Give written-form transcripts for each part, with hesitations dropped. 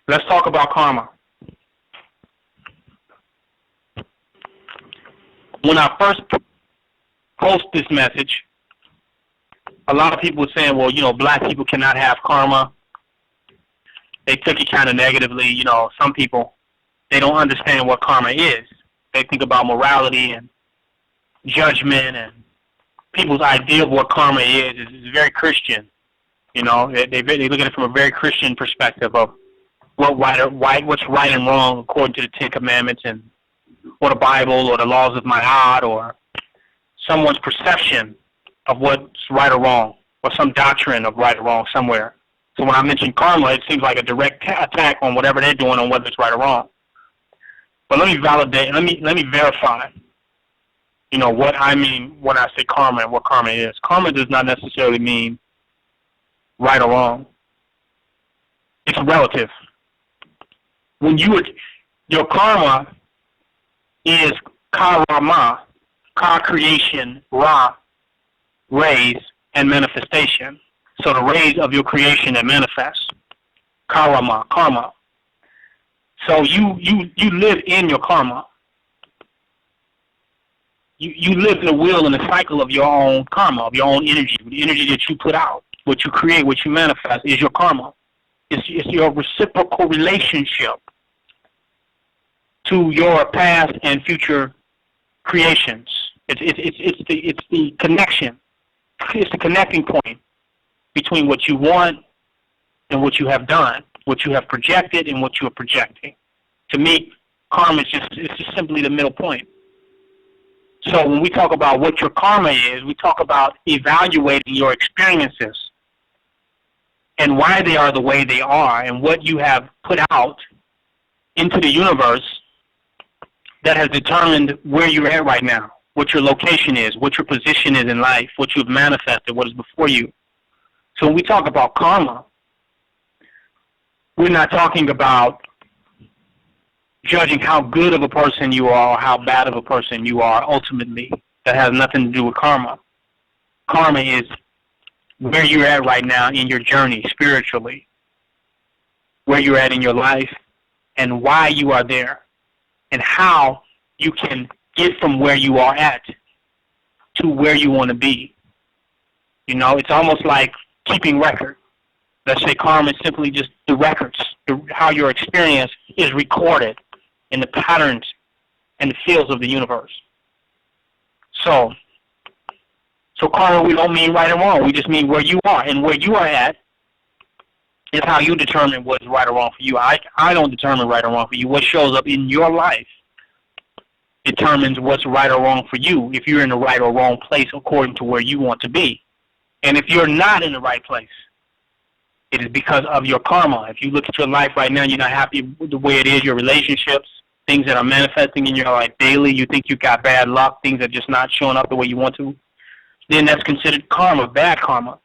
Let's talk about karma. When I first post this message, a lot of people were saying, well, black people cannot have karma. They took it kind of negatively. Some people, they don't understand what karma is. They think about morality and judgment, and people's idea of what karma is very Christian. They look at it from a very Christian perspective of what's right and wrong according to the Ten Commandments and or the Bible or the laws of Ma'at or someone's perception of what's right or wrong or some doctrine of right or wrong somewhere. So when I mention karma, it seems like a direct attack on whatever they're doing on whether it's right or wrong. But let me validate, let me verify, what I mean when I say karma and what karma is. Karma does not necessarily mean right or wrong. It's relative. When your karma is Kharma, Ka creation, Ra, rays, and manifestation. So the rays of your creation that manifest. Karma. So you live in your karma. You live in the wheel and the cycle of your own karma, of your own energy, the energy that you put out, what you create, what you manifest is your karma. It's your reciprocal relationship to your past and future creations. It's the connection. It's the connecting point between what you want and what you have done, what you have projected and what you are projecting. To me, karma is just simply the middle point. So when we talk about what your karma is, we talk about evaluating your experiences and why they are the way they are and what you have put out into the universe that has determined where you're at right now, what your location is, what your position is in life, what you've manifested, what is before you. So when we talk about karma, we're not talking about judging how good of a person you are or how bad of a person you are ultimately. That has nothing to do with karma. Karma is where you're at right now in your journey spiritually, where you're at in your life, and why you are there, and how you can get from where you are at to where you want to be. It's almost like keeping record. Let's say karma is simply just the records, how your experience is recorded in the patterns and the fields of the universe. So karma, we don't mean right and wrong. We just mean where you are. And where you are at is how you determine what is right or wrong for you. I don't determine right or wrong for you. What shows up in your life determines what's right or wrong for you, if you're in the right or wrong place according to where you want to be. And if you're not in the right place, it is because of your karma. If you look at your life right now, you're not happy with the way it is, your relationships, things that are manifesting in your life daily, you think you got bad luck, things are just not showing up the way you want to, then that's considered karma, bad karma.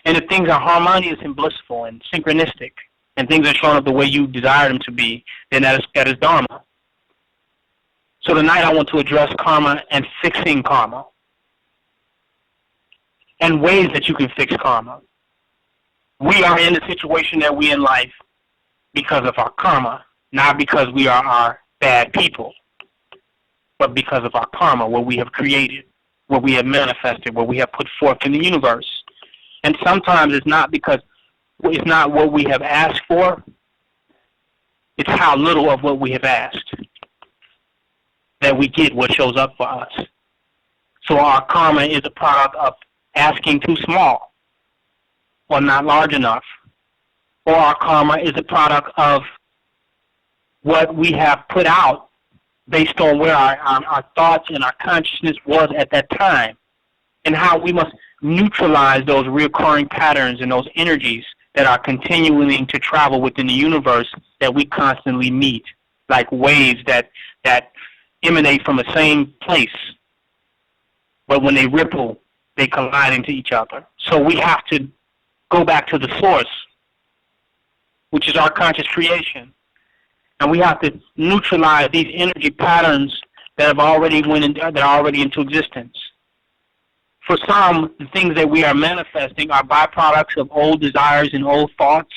And if things are harmonious and blissful and synchronistic, and things are showing up the way you desire them to be, then that is dharma. So tonight I want to address karma and fixing karma, and ways that you can fix karma. We are in the situation that we're in life because of our karma, not because we are bad people, but because of our karma, what we have created, what we have manifested, what we have put forth in the universe. And sometimes it's not because it's not what we have asked for, it's how little of what we have asked that we get what shows up for us. So our karma is a product of asking too small or not large enough. Or our karma is a product of what we have put out based on where our thoughts and our consciousness was at that time, and how we must neutralize those recurring patterns and those energies that are continuing to travel within the universe that we constantly meet, like waves that emanate from the same place, but when they ripple, they collide into each other. So we have to go back to the source, which is our conscious creation. And we have to neutralize these energy patterns that have already that are already into existence. For some, the things that we are manifesting are byproducts of old desires and old thoughts,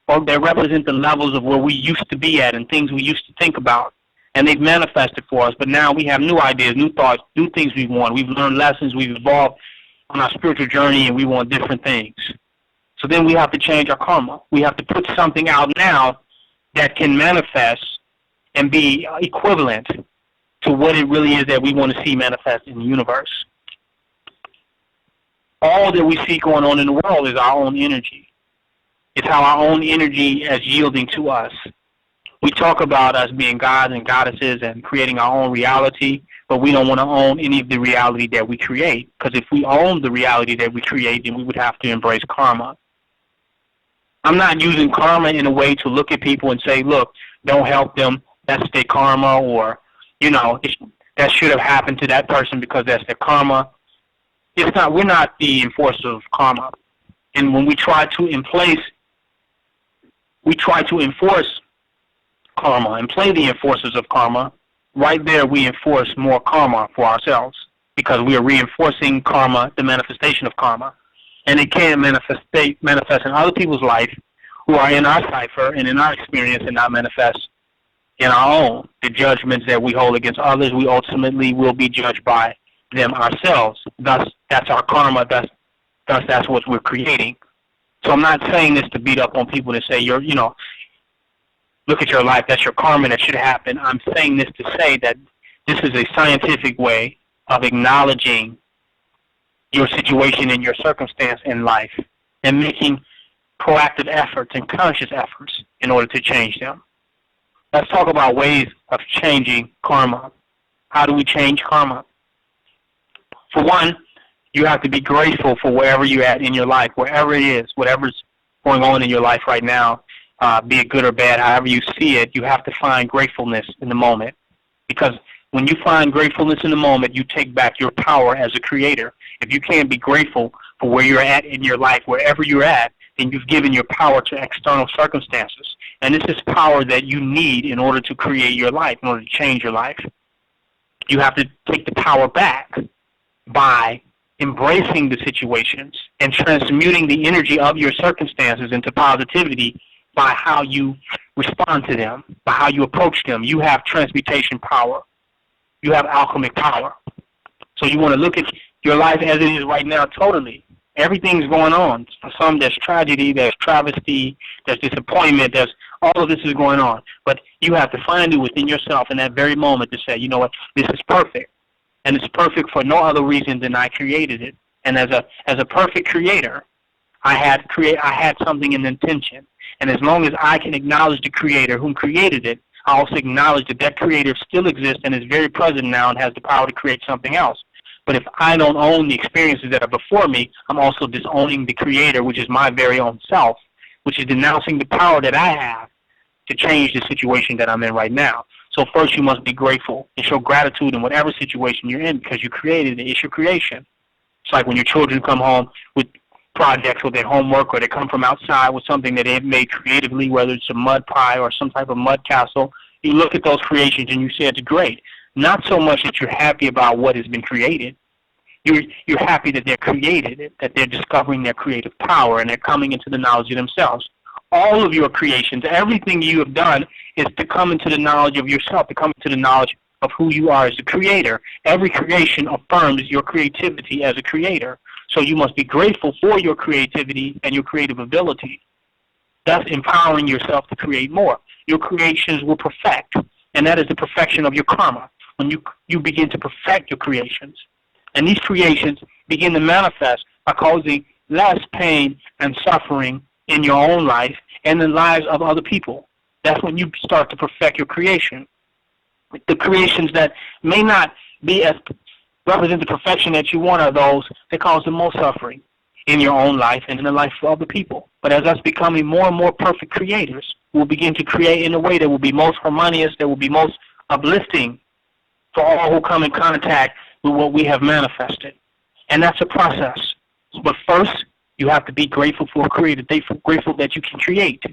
or they represent the levels of where we used to be at and things we used to think about. And they've manifested for us, but now we have new ideas, new thoughts, new things we want. We've learned lessons, we've evolved on our spiritual journey, and we want different things. So then we have to change our karma. We have to put something out now that can manifest and be equivalent to what it really is that we want to see manifest in the universe. All that we see going on in the world is our own energy. It's how our own energy is yielding to us. We talk about us being gods and goddesses and creating our own reality, but we don't want to own any of the reality that we create, because if we own the reality that we create, then we would have to embrace karma. I'm not using karma in a way to look at people and say, look, don't help them, that's their karma, or, you know, that should have happened to that person because that's their karma. It's not. We're not the enforcers of karma. And when we try to enforce karma and play the enforcers of karma, right there we enforce more karma for ourselves, because we are reinforcing karma, the manifestation of karma. And it can manifest in other people's life who are in our cipher and in our experience, and not manifest in our own. The judgments that we hold against others, we ultimately will be judged by them ourselves. Thus, that's our karma. Thus, that's what we're creating. So I'm not saying this to beat up on people to say, look at your life, that's your karma, that should happen. I'm saying this to say that this is a scientific way of acknowledging your situation and your circumstance in life and making proactive efforts and conscious efforts in order to change them. Let's talk about ways of changing karma. How do we change karma? For one, you have to be grateful for wherever you're at in your life, wherever it is, whatever's going on in your life right now, be it good or bad, however you see it, you have to find gratefulness in the moment. Because when you find gratefulness in the moment, you take back your power as a creator. If you can't be grateful for where you're at in your life, wherever you're at, then you've given your power to external circumstances. And this is power that you need in order to create your life, in order to change your life. You have to take the power back by embracing the situations and transmuting the energy of your circumstances into positivity by how you respond to them, by how you approach them. You have transmutation power. You have alchemic power. So you want to look at your life as it is right now totally. Everything's going on. For some, there's tragedy, there's travesty, there's disappointment, there's all of this is going on. But you have to find it within yourself in that very moment to say, you know what, this is perfect. And it's perfect for no other reason than I created it. And as a perfect creator, I had something in intention. And as long as I can acknowledge the creator whom created it, I also acknowledge that that creator still exists and is very present now and has the power to create something else. But if I don't own the experiences that are before me, I'm also disowning the creator, which is my very own self, which is denouncing the power that I have to change the situation that I'm in right now. So first you must be grateful and show gratitude in whatever situation you're in, because you created it. It's your creation. It's like when your children come home with projects or their homework, or they come from outside with something that they've made creatively, whether it's a mud pie or some type of mud castle. You look at those creations and you say it's great. Not so much that you're happy about what has been created. You're happy that they're created, that they're discovering their creative power and they're coming into the knowledge of themselves. All of your creations, everything you have done is to come into the knowledge of yourself, to come into the knowledge of who you are as a creator. Every creation affirms your creativity as a creator. So you must be grateful for your creativity and your creative ability, thus empowering yourself to create more. Your creations will perfect, and that is the perfection of your karma, when you begin to perfect your creations. And these creations begin to manifest by causing less pain and suffering in your own life and in the lives of other people. That's when you start to perfect your creation. The creations that may not be as represent the perfection that you want are those that cause the most suffering in your own life and in the life of other people. But as us becoming more and more perfect creators, we'll begin to create in a way that will be most harmonious, that will be most uplifting for all who come in contact with what we have manifested. And that's a process. But first, you have to be grateful for a creator, grateful that you can create,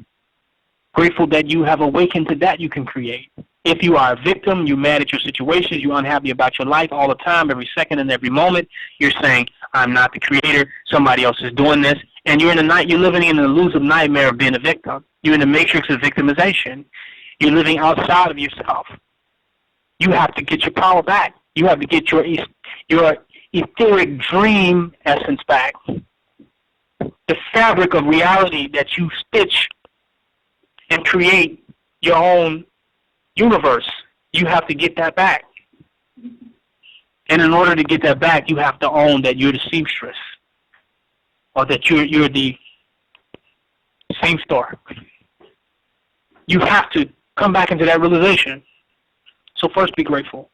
grateful that you have awakened to that you can create. If you are a victim, you're mad at your situations, you're unhappy about your life all the time, every second and every moment, you're saying, I'm not the creator, somebody else is doing this, And you're in the night. You're living in an elusive nightmare of being a victim. You're in the matrix of victimization. You're living outside of yourself. You have to get your power back. You have to get your etheric dream essence back. The fabric of reality that you stitch and create your own universe. You have to get that back. And in order to get that back, you have to own that you're the seamstress, or that you're the seamster. You have to come back into that realization. So first, be grateful.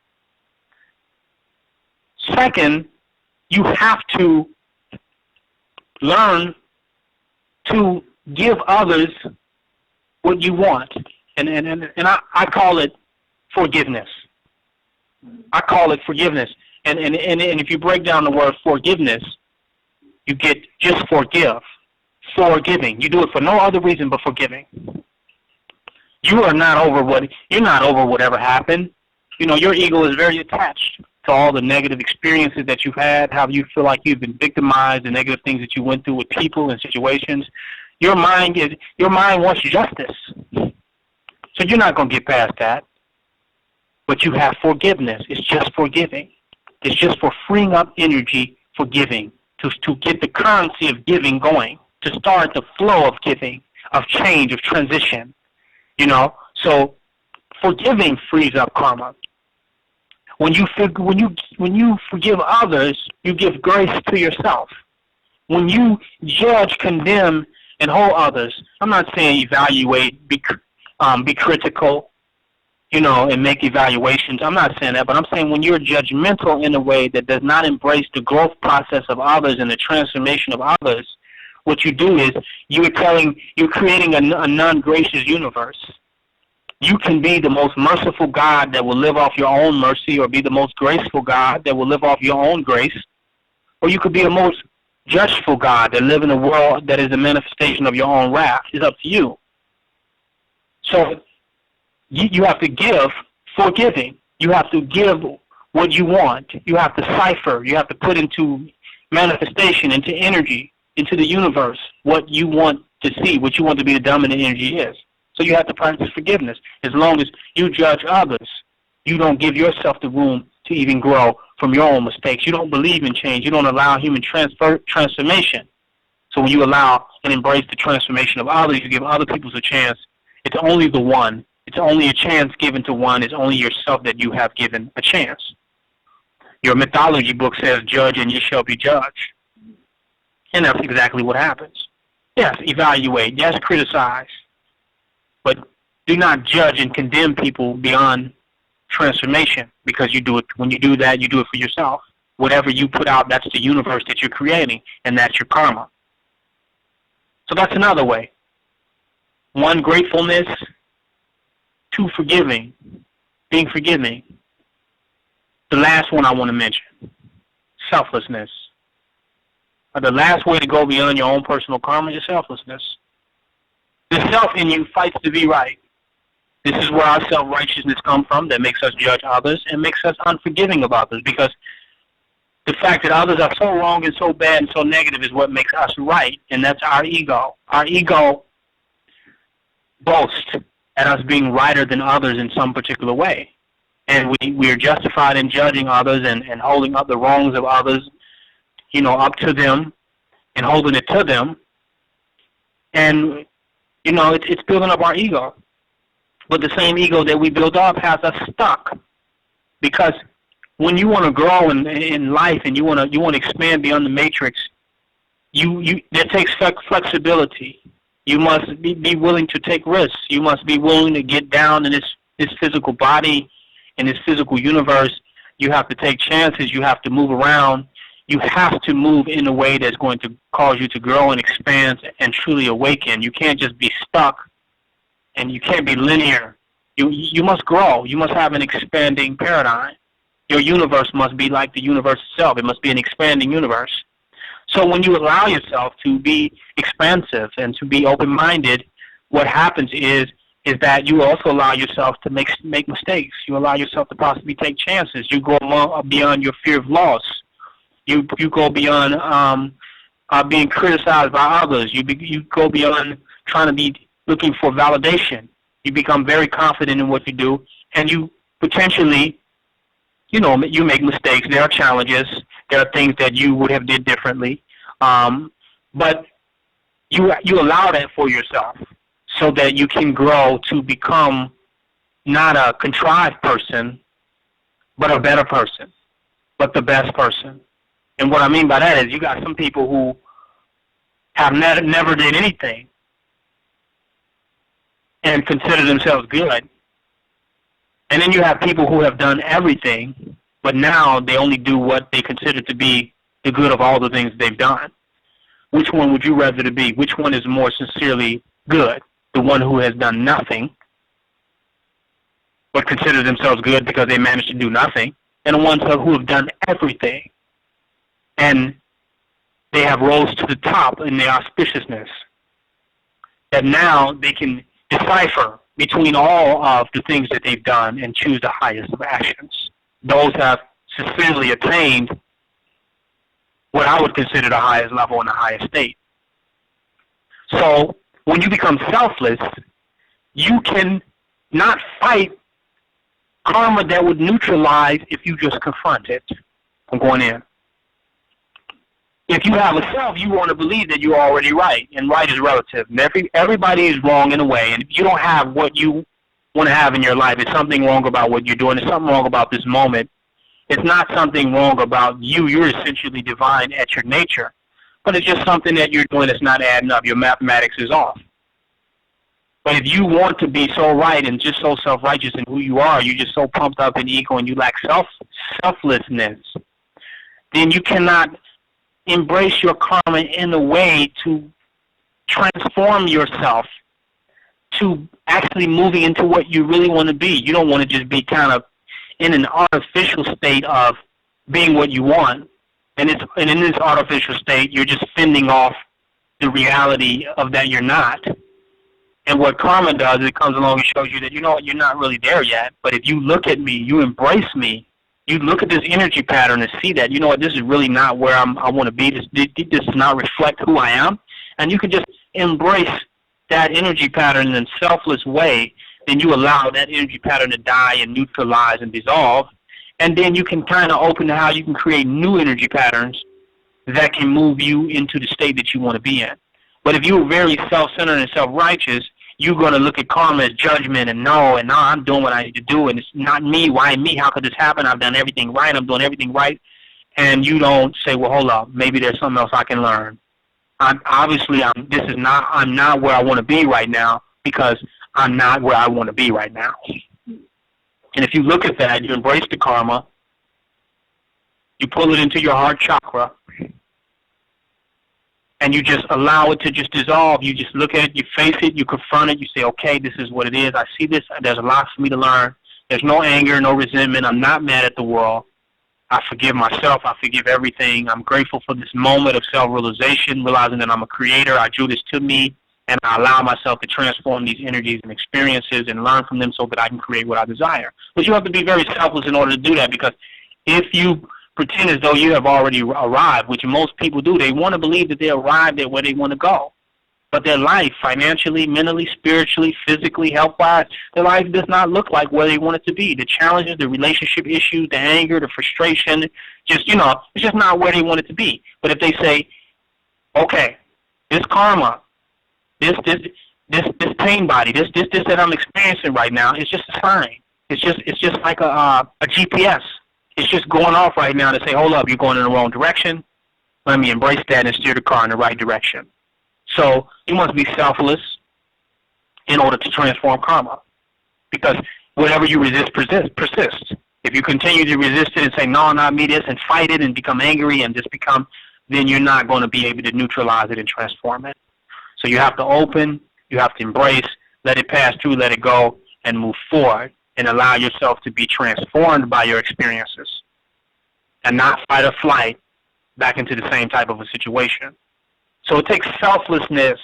Second, you have to learn to give others what you want. And I call it forgiveness. I call it forgiveness. And if you break down the word forgiveness, you get just forgive. Forgiving. You do it for no other reason but forgiving. You're not over whatever happened. You know, your ego is very attached to all the negative experiences that you've had, how you feel like you've been victimized, the negative things that you went through with people and situations. Your mind wants justice. So you're not going to get past that. But you have forgiveness. It's just forgiving. It's just for freeing up energy for giving, to get the currency of giving going, to start the flow of giving, of change, of transition. You know, so forgiving frees up karma. When you forgive others, you give grace to yourself. When you judge, condemn, and hold others, I'm not saying evaluate, be critical, you know, and make evaluations. I'm not saying that, but I'm saying when you're judgmental in a way that does not embrace the growth process of others and the transformation of others, what you do is you're creating a non-gracious universe. You can be the most merciful God that will live off your own mercy, or be the most graceful God that will live off your own grace, or you could be the most judgeful God that live in a world that is a manifestation of your own wrath. It's up to you. So you have to give forgiving. You have to give what you want. You have to cipher. You have to put into manifestation, into energy, into the universe, what you want to see, what you want to be the dominant energy is. So you have to practice forgiveness. As long as you judge others, you don't give yourself the room to even grow from your own mistakes. You don't believe in change. You don't allow human transformation. So when you allow and embrace the transformation of others, you give other people a chance. It's only the one. It's only a chance given to one. It's only yourself that you have given a chance. Your mythology book says, judge and ye shall be judged. And that's exactly what happens. Yes, evaluate. Yes, criticize. But do not judge and condemn people beyond transformation, because you do it. When you do that, you do it for yourself. Whatever you put out, that's the universe that you're creating, and that's your karma. So that's another way. 1, gratefulness. 2, forgiving, being forgiving. The last one I want to mention, selflessness. The last way to go beyond your own personal karma is selflessness. The self in you fights to be right. This is where our self-righteousness comes from, that makes us judge others and makes us unforgiving of others, because the fact that others are so wrong and so bad and so negative is what makes us right, and that's our ego. Our ego boasts at us being righter than others in some particular way. And we are justified in judging others and holding up the wrongs of others, you know, up to them and holding it to them. And, you know, it's building up our ego. But the same ego that we build up has us stuck. Because when you want to grow in life and you want to expand beyond the matrix, that takes flexibility. You must be willing to take risks. You must be willing to get down in this physical body, in this physical universe. You have to take chances. You have to move around. You have to move in a way that's going to cause you to grow and expand and truly awaken. You can't just be stuck, and you can't be linear. You must grow. You must have an expanding paradigm. Your universe must be like the universe itself. It must be an expanding universe. So when you allow yourself to be expansive and to be open-minded, what happens is that you also allow yourself to make mistakes. You allow yourself to possibly take chances. You go beyond your fear of loss. You go beyond being criticized by others. You go beyond trying to be looking for validation. You become very confident in what you do, and you potentially, you make mistakes. There are challenges. There are things that you would have did differently, but you allow that for yourself so that you can grow to become not a contrived person, but a better person, but the best person. And what I mean by that is you got some people who have never did anything and consider themselves good. And then you have people who have done everything, but now they only do what they consider to be the good of all the things they've done. Which one would you rather to be? Which one is more sincerely good? The one who has done nothing, but consider themselves good because they managed to do nothing, and the ones who have done everything, and they have rose to the top in their auspiciousness, that now they can decipher between all of the things that they've done and choose the highest of actions. Those have sincerely attained what I would consider the highest level and the highest state. So when you become selfless, you can not fight karma that would neutralize if you just confront it. I'm going in. If you have a self, you want to believe that you're already right, and right is relative. And everybody is wrong in a way, and if you don't have what you want to have in your life, there's something wrong about what you're doing. There's something wrong about this moment. It's not something wrong about you. You're essentially divine at your nature, but it's just something that you're doing that's not adding up. Your mathematics is off. But if you want to be so right and just so self-righteous in who you are, you're just so pumped up in ego and you lack selflessness, then you cannot embrace your karma in a way to transform yourself to actually moving into what you really want to be. You don't want to just be kind of in an artificial state of being what you want. And in this artificial state, you're just fending off the reality of that you're not. And what karma does, it comes along and shows you that, you're not really there yet. But if you look at me, you embrace me, you look at this energy pattern and see that, this is really not where I want to be. This does not reflect who I am. And you can just embrace that energy pattern in a selfless way. Then you allow that energy pattern to die and neutralize and dissolve. And then you can kind of open to how you can create new energy patterns that can move you into the state that you want to be in. But if you're very self-centered and self-righteous, you're going to look at karma as judgment and no, I'm doing what I need to do, and it's not me. Why me? How could this happen? I've done everything right. I'm doing everything right. And you don't say, well, hold up, maybe there's something else I can learn. I'm not where I want to be right now because I'm not where I want to be right now. And if you look at that, you embrace the karma, you pull it into your heart chakra, and you just allow it to just dissolve. You just look at it, you face it, you confront it, you say, okay, this is what it is. I see this. There's a lot for me to learn. There's no anger, no resentment. I'm not mad at the world. I forgive myself. I forgive everything. I'm grateful for this moment of self-realization, realizing that I'm a creator. I drew this to me, and I allow myself to transform these energies and experiences and learn from them so that I can create what I desire. But you have to be very selfless in order to do that, because if you pretend as though you have already arrived, which most people do, they want to believe that they arrived at where they want to go. But their life, financially, mentally, spiritually, physically, health-wise, their life does not look like where they want it to be. The challenges, the relationship issues, the anger, the frustration, it's just not where they want it to be. But if they say, okay, this karma, this pain body, this that I'm experiencing right now, it's just a sign. It's just like a GPS. It's just going off right now to say, hold up, you're going in the wrong direction. Let me embrace that and steer the car in the right direction. So you must be selfless in order to transform karma. Because whatever you resist persists. If you continue to resist it and say, no, not me, this, and fight it and become angry and then you're not going to be able to neutralize it and transform it. So you have to open, you have to embrace, let it pass through, let it go, and move forward. And allow yourself to be transformed by your experiences and not fight or flight back into the same type of a situation. So it takes selflessness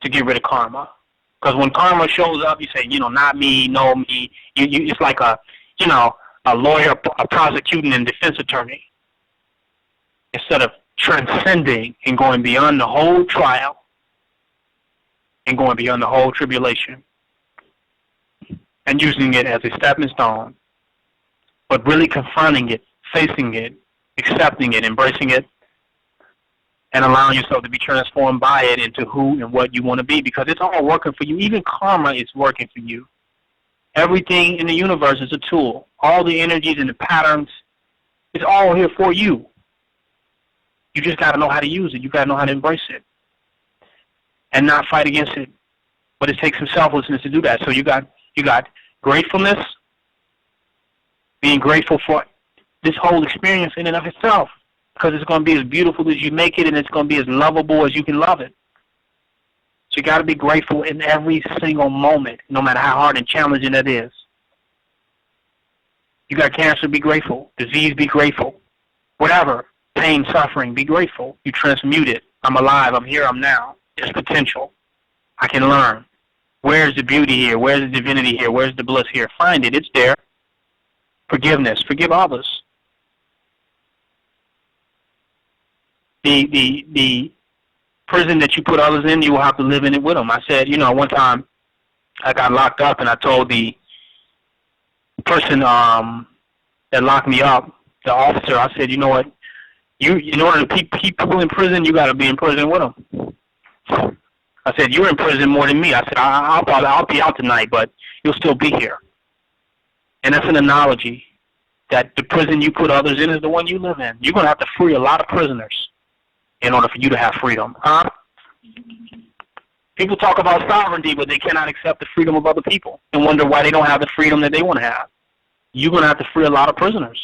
to get rid of karma. Because when karma shows up, you say, not me, no me. It's like a lawyer, a prosecuting and defense attorney. Instead of transcending and going beyond the whole trial and going beyond the whole tribulation and using it as a stepping stone, but really confronting it, facing it, accepting it, embracing it, and allowing yourself to be transformed by it into who and what you want to be, because it's all working for you. Even karma is working for you. Everything in the universe is a tool. All the energies and the patterns, it's all here for you. You just got to know how to use it. You got to know how to embrace it and not fight against it. But it takes some selflessness to do that. So you got gratefulness, being grateful for this whole experience in and of itself, because it's going to be as beautiful as you make it, and it's going to be as lovable as you can love it. So you got to be grateful in every single moment, no matter how hard and challenging that is. You got cancer, be grateful. Disease, be grateful. Whatever, pain, suffering, be grateful. You transmute it. I'm alive. I'm here. I'm now. There's potential. I can learn. Where's the beauty here? Where's the divinity here? Where's the bliss here? Find it. It's there. Forgiveness. Forgive others. The prison that you put others in, you will have to live in it with them. I said, one time I got locked up, and I told the person that locked me up, the officer, I said, you know what? In order to keep people in prison, you got to be in prison with them. I said, you're in prison more than me. I said, I'll be out tonight, but you'll still be here. And that's an analogy that the prison you put others in is the one you live in. You're going to have to free a lot of prisoners in order for you to have freedom. Huh? People talk about sovereignty, but they cannot accept the freedom of other people and wonder why they don't have the freedom that they want to have. You're going to have to free a lot of prisoners,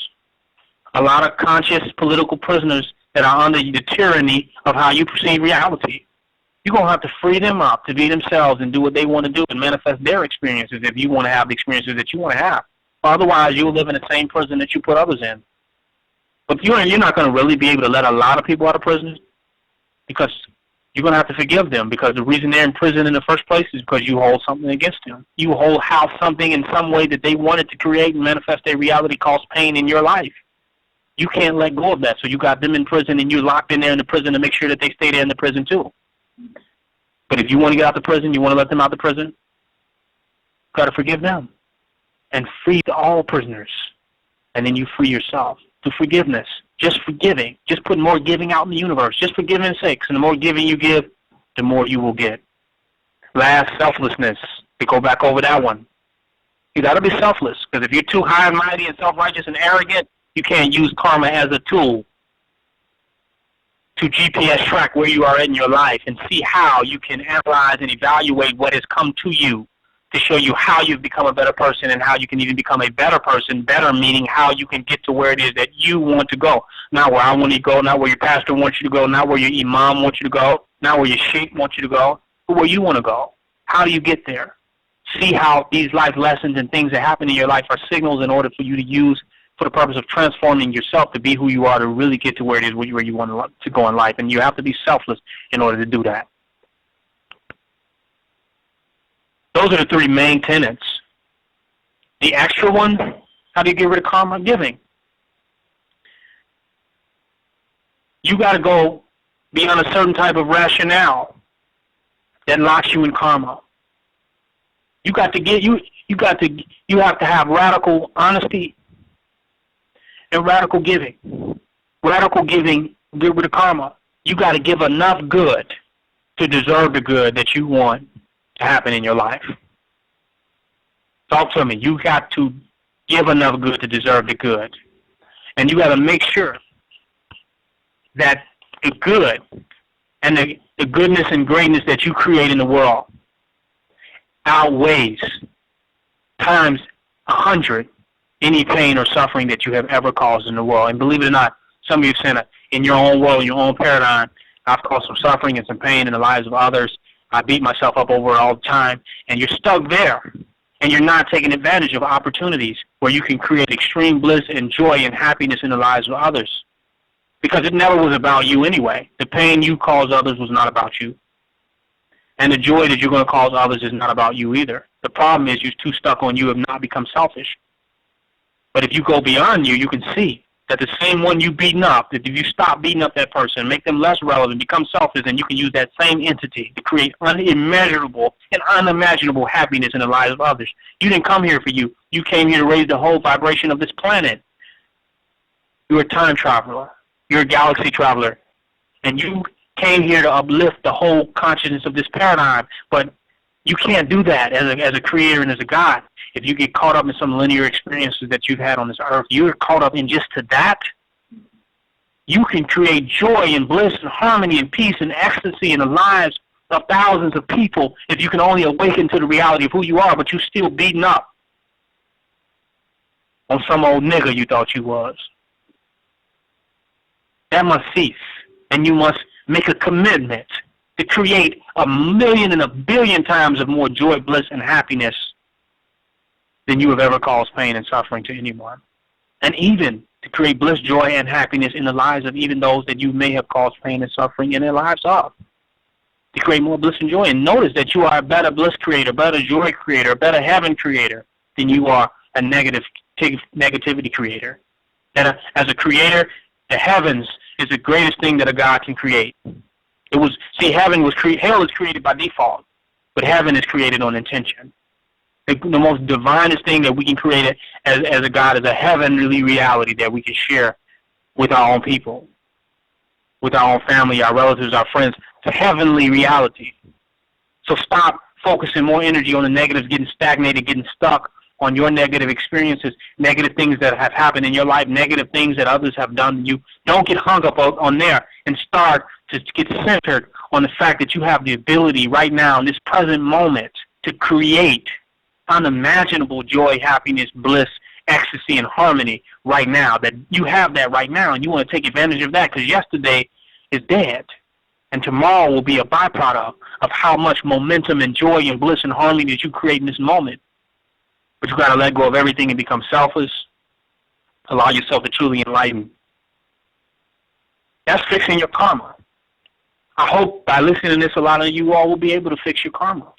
a lot of conscious political prisoners that are under the tyranny of how you perceive reality. You're going to have to free them up to be themselves and do what they want to do and manifest their experiences if you want to have the experiences that you want to have. Otherwise, you'll live in the same prison that you put others in. But you're not going to really be able to let a lot of people out of prison, because you're going to have to forgive them, because the reason they're in prison in the first place is because you hold something against them. You house something in some way that they wanted to create and manifest their reality caused pain in your life. You can't let go of that, so you got them in prison and you're locked in there in the prison to make sure that they stay there in the prison too. But if you want to get out of prison, you want to let them out of prison, you've got to forgive them and free all prisoners. And then you free yourself through forgiveness. Just forgiving. Just put more giving out in the universe. Just for giving's sake. And the more giving you give, the more you will get. Last, selflessness. We go back over that one. You got to be selfless, because if you're too high and mighty and self-righteous and arrogant, you can't use karma as a tool to GPS track where you are in your life and see how you can analyze and evaluate what has come to you to show you how you've become a better person and how you can even become a better person. Better meaning how you can get to where it is that you want to go. Not where I want to go, not where your pastor wants you to go, not where your imam wants you to go, not where your sheikh wants you to go, but where you want to go. How do you get there? See how these life lessons and things that happen in your life are signals in order for you to use for the purpose of transforming yourself to be who you are, to really get to where it is where you want to go in life. And you have to be selfless in order to do that. Those are the three main tenets. The extra one, how do you get rid of karma? Giving. You got to go beyond a certain type of rationale that locks you in karma. You got to get you have to have radical honesty and radical giving. Radical giving, get rid of karma. You got to give enough good to deserve the good that you want to happen in your life. Talk to me. You got to give enough good to deserve the good. And you got to make sure that the good and the goodness and greatness that you create in the world outweighs times 100 any pain or suffering that you have ever caused in the world. And believe it or not, some of you said in your own world, your own paradigm, I've caused some suffering and some pain in the lives of others. I beat myself up over it all the time. And you're stuck there. And you're not taking advantage of opportunities where you can create extreme bliss and joy and happiness in the lives of others. Because it never was about you anyway. The pain you caused others was not about you. And the joy that you're going to cause others is not about you either. The problem is you're too stuck on you have not become selfish. But if you go beyond you, you can see that the same one you beating up, that if you stop beating up that person, make them less relevant, become selfish, then you can use that same entity to create unimmeasurable and unimaginable happiness in the lives of others. You didn't come here for you. You came here to raise the whole vibration of this planet. You're a time traveler. You're a galaxy traveler. And you came here to uplift the whole consciousness of this paradigm. But you can't do that as a creator and as a God. If you get caught up in some linear experiences that you've had on this earth, you're caught up in just to that. You can create joy and bliss and harmony and peace and ecstasy in the lives of thousands of people if you can only awaken to the reality of who you are, but you're still beating up on some old nigger you thought you was. That must cease, and you must make a commitment to create 1,000,000 and 1,000,000,000 times of more joy, bliss, and happiness than you have ever caused pain and suffering to anyone. And even to create bliss, joy, and happiness in the lives of even those that you may have caused pain and suffering in their lives of. To create more bliss and joy. And notice that you are a better bliss creator, better joy creator, a better heaven creator than you are a negativity creator. And as a creator, the heavens is the greatest thing that a God can create. Hell is created by default, but heaven is created on intention. The most divinest thing that we can create as a God is a heavenly reality that we can share with our own people, with our own family, our relatives, our friends. It's a heavenly reality. So stop focusing more energy on the negatives, getting stagnated, getting stuck on your negative experiences, negative things that have happened in your life, negative things that others have done to you. Don't get hung up on there and start to get centered on the fact that you have the ability right now in this present moment to create unimaginable joy, happiness, bliss, ecstasy, and harmony right now. That you have that right now, and you want to take advantage of that because yesterday is dead, and tomorrow will be a byproduct of how much momentum and joy and bliss and harmony that you create in this moment. But you got to let go of everything and become selfless. Allow yourself to truly enlighten. That's fixing your karma. I hope by listening to this, a lot of you all will be able to fix your karma.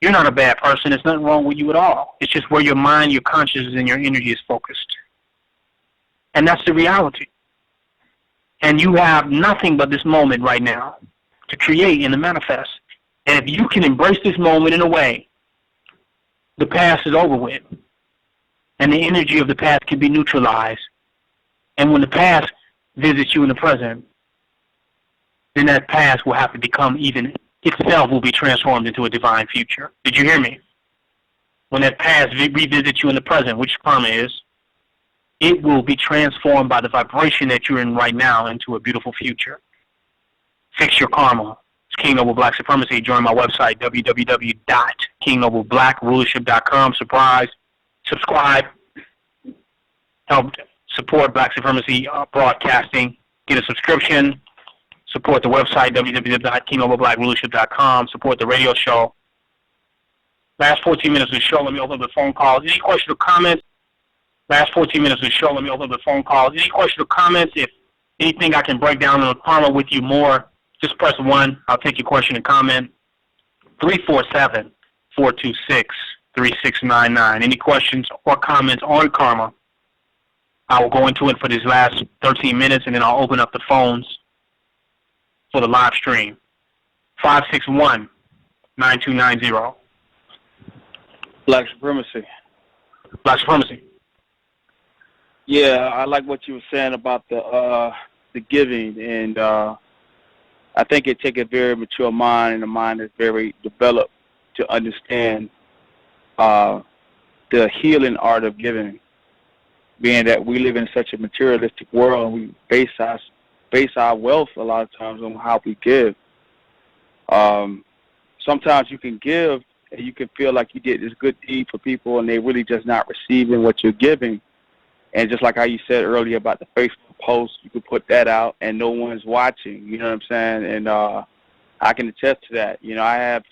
You're not a bad person. There's nothing wrong with you at all. It's just where your mind, your consciousness, and your energy is focused. And that's the reality. And you have nothing but this moment right now to create and to manifest. And if you can embrace this moment in a way, the past is over with. And the energy of the past can be neutralized. And when the past visits you in the present, then that past will have to become even itself will be transformed into a divine future. Did you hear me? When that past revisits you in the present, which karma is, it will be transformed by the vibration that you're in right now into a beautiful future. Fix your karma. It's King Noble Black Supremacy. Join my website, www.kingnobleBlackRulership.com. Subscribe. Help support Black Supremacy broadcasting. Get a subscription. Support the website, www.kingnobleBlackRulership.com. Support the radio show. Last 14 minutes of the show, let me open up the phone calls. Any questions or comments? Last 14 minutes of the show, let me open up the phone calls. Any questions or comments? If anything I can break down on the karma with you more, just press 1. I'll take your question and comment. 347-426-3699. Any questions or comments on karma? I will go into it for these last 13 minutes, and then I'll open up the phones for the live stream. 561-9290. Black Supremacy. Black Supremacy. Yeah, I like what you were saying about the giving, and I think it takes a very mature mind and a mind that's very developed to understand the healing art of giving. Being that we live in such a materialistic world, and we base our wealth a lot of times on how we give. Sometimes you can give and you can feel like you did this good deed for people and they really just not receiving what you're giving. And just like how you said earlier about the Facebook post, you can put that out and no one's watching, you know what I'm saying? And I can attest to that. You know, I have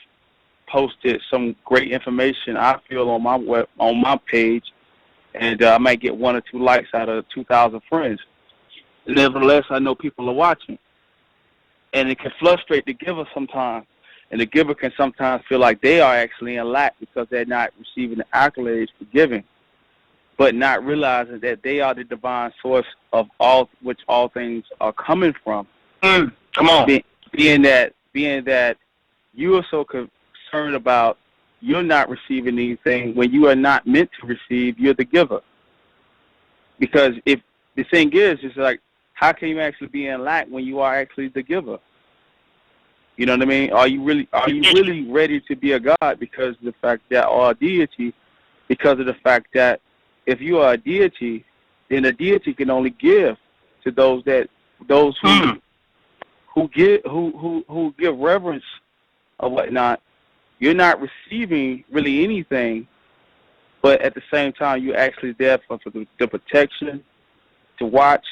posted some great information I feel on my page, and I might get 1 or 2 likes out of 2,000 friends. Nevertheless, I know people are watching. And it can frustrate the giver sometimes. And the giver can sometimes feel like they are actually in lack because they're not receiving the accolades for giving. but not realizing that they are the divine source of all which all things are coming from. Come on. Being that you are so concerned about you're not receiving anything when you are not meant to receive, you're the giver. Because if the thing is, it's like, how can you actually be in lack when you are actually the giver? You know what I mean? Are you really ready to be a God because of the fact that, or a deity, because of the fact that if you are a deity, then a deity can only give to those who give reverence or whatnot. You're not receiving really anything, but at the same time, you're actually there for the protection, to watch,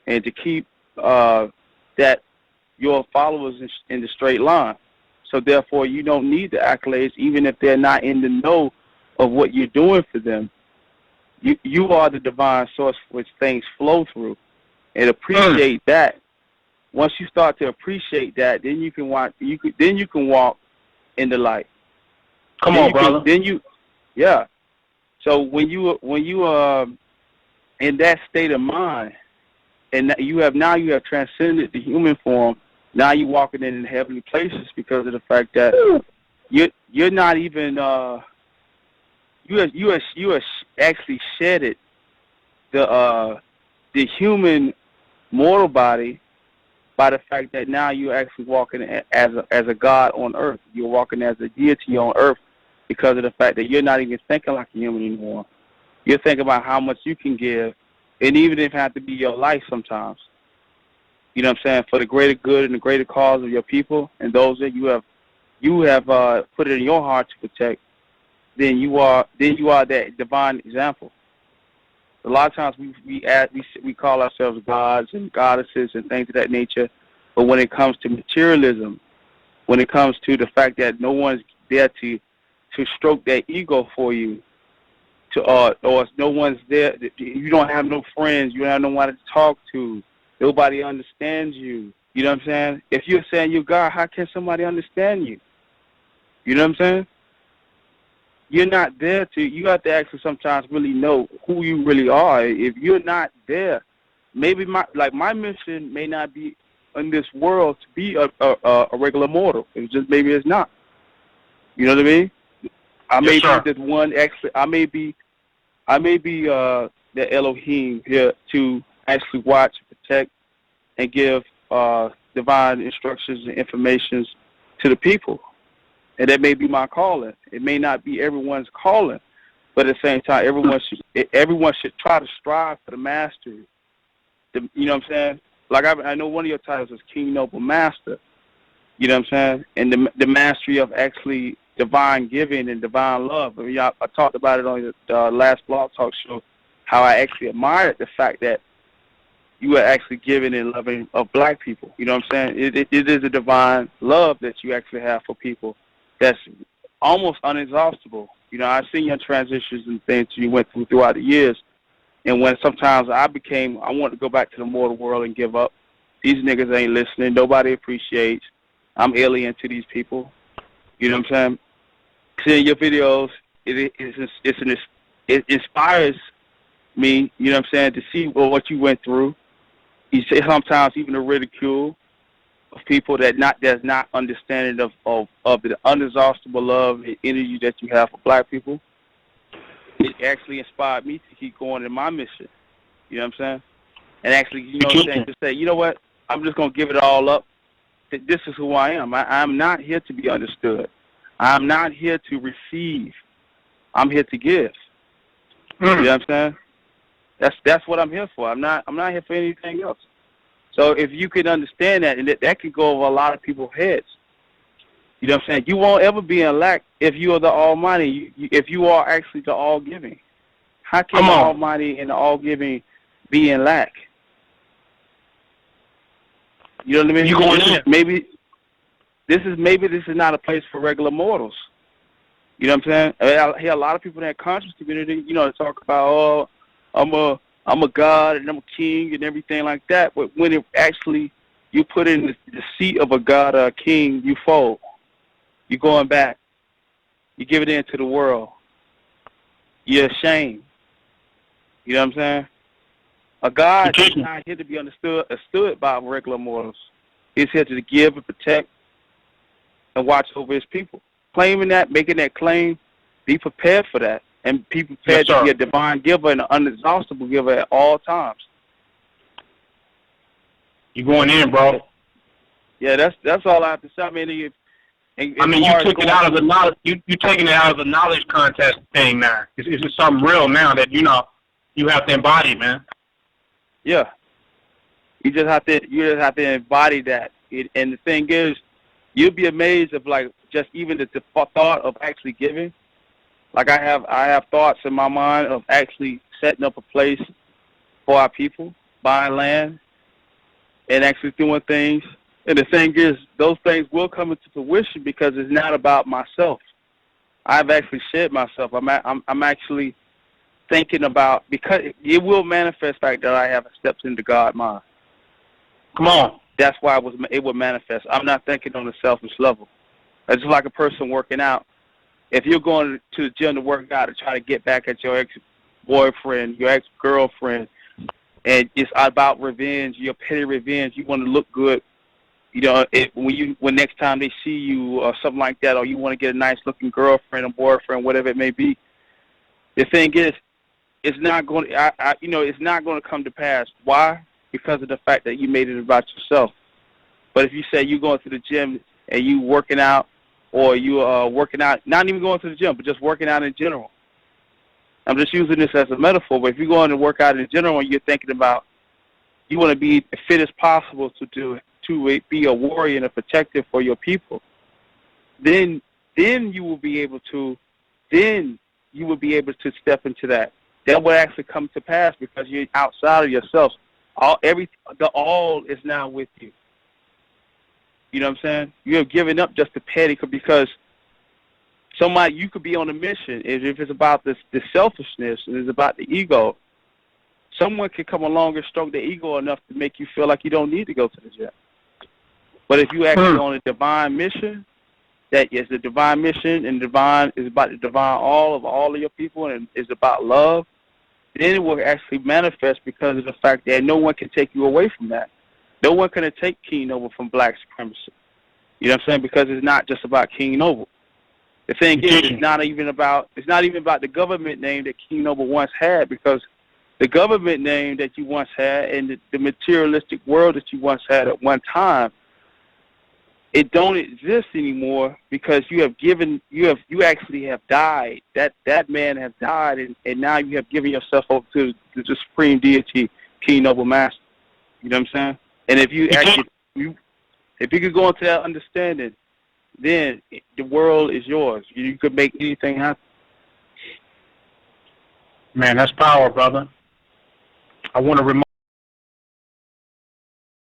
and to keep that your followers in the straight line. So therefore, you don't need the accolades, even if they're not in the know of what you're doing for them. You are the divine source which things flow through, and appreciate that. Once you start to appreciate that, then you can walk. Then you can walk in the light. Come on, brother. Yeah. So when you are in that state of mind, and you have transcended the human form. Now you're walking in heavenly places because of the fact that you're not even you are actually shedded the human mortal body by the fact that now you're actually walking as a God on earth. You're walking as a deity on earth because of the fact that you're not even thinking like a human anymore. You're thinking about how much you can give, and even if it has to be your life sometimes. You know what I'm saying? For the greater good and the greater cause of your people and those that you have put it in your heart to protect, then you are that divine example. A lot of times we call ourselves gods and goddesses and things of that nature, but when it comes to materialism, when it comes to the fact that no one's there to stroke that ego for you, or no one's there, you don't have no friends, you don't have no one to talk to, nobody understands you. You know what I'm saying? If you're saying you're God, how can somebody understand you? You know what I'm saying? You're not there you have to actually sometimes really know who you really are. If you're not there, maybe my mission may not be in this world to be a regular mortal. It's just maybe it's not. You know what I mean? I may be the one actually. I may be the Elohim here to actually watch, protect, and give divine instructions and informations to the people. And that may be my calling. It may not be everyone's calling, but at the same time, everyone should try to strive for the mastery. You know what I'm saying? Like I know one of your titles is King Noble Master. You know what I'm saying? And the mastery of actually divine giving and divine love. I mean, I talked about it on the last Blog Talk show, how I actually admired the fact that you are actually giving and loving of black people. You know what I'm saying? It is a divine love that you actually have for people that's almost inexhaustible. You know, I've seen your transitions and things you went through throughout the years. And when sometimes I want to go back to the mortal world and give up. These niggas ain't listening. Nobody appreciates. I'm alien to these people. You know what I'm saying? Seeing your videos, it inspires me, you know what I'm saying, to see what you went through. You say sometimes even the ridicule of people that's not understanding of the inexhaustible love and energy that you have for black people. It actually inspired me to keep going in my mission. You know what I'm saying? And actually, you know what I'm saying, to say, you know what, I'm just going to give it all up. This is who I am. I'm not here to be understood. I'm not here to receive. I'm here to give. You know what I'm saying? That's what I'm here for. I'm not here for anything else. So if you can understand that, and that could go over a lot of people's heads. You know what I'm saying? You won't ever be in lack if you are the Almighty, if you are actually the All-Giving. How can the Almighty and the All-Giving be in lack? You know what I mean? You going in? Maybe this is not a place for regular mortals. You know what I'm saying? I hear a lot of people in that conscious community, you know, talk about, oh, I'm a god and I'm a king and everything like that. But when it actually you put in the seat of a god or a king, you fold. You're going back. You give it in to the world. You're ashamed. You know what I'm saying? A God You're is teaching. not here to be understood by regular mortals. He's here to give and protect and watch over his people. Claiming that, making that claim, be prepared for that. And be prepared Yes, to be sir. a divine giver and an unexhaustible giver at all times. You're going in, bro. Yeah, that's all I have to say. I mean, You took it out of the knowledge. You taking it out of the knowledge contest thing now. It's just something real now that you have to embody, man. Yeah, you just have to embody that. And the thing is, you'll be amazed of like just even the thought of actually giving. Like I have thoughts in my mind of actually setting up a place for our people, buying land, and actually doing things. And the thing is, those things will come into fruition because it's not about myself. I've actually shared myself. I'm actually thinking about, because it will manifest like that I have stepped into God mind. Come on. That's why it will manifest. I'm not thinking on a selfish level. It's just like a person working out. If you're going to the gym to work out to try to get back at your ex-boyfriend, your ex-girlfriend, and it's about revenge, your petty revenge, you want to look good. You know, when next time they see you or something like that, or you want to get a nice-looking girlfriend or boyfriend, whatever it may be. The thing is, it's not going. It's not going to come to pass. Why? Because of the fact that you made it about yourself. But if you say you're going to the gym and you working out, or you working out, not even going to the gym, but just working out in general. I'm just using this as a metaphor. But if you're going to work out in general and you're thinking about you want to be as fit as possible to be a warrior and a protector for your people, then you will be able to step into that. That will actually come to pass because you're outside of yourself. The all is now with you. You know what I'm saying? You have given up just the petty because you could be on a mission. If it's about the selfishness and it's about the ego, someone could come along and stroke the ego enough to make you feel like you don't need to go to the gym. But if you actually on a divine mission, that is the divine mission, and divine is about the divine all of your people, and is about love, then it will actually manifest because of the fact that no one can take you away from that. No one can take King Noble from black supremacy. You know what I'm saying? Because it's not just about King Noble. The thing is, it's not even about the government name that King Noble once had, because the government name that you once had and the materialistic world that you once had at one time, it don't exist anymore because you actually have died. That man has died, and now you have given yourself over to the supreme deity, King Noble Master. You know what I'm saying? And if you could go into that understanding, then the world is yours. You could make anything happen. Man, that's power, brother. I want to remind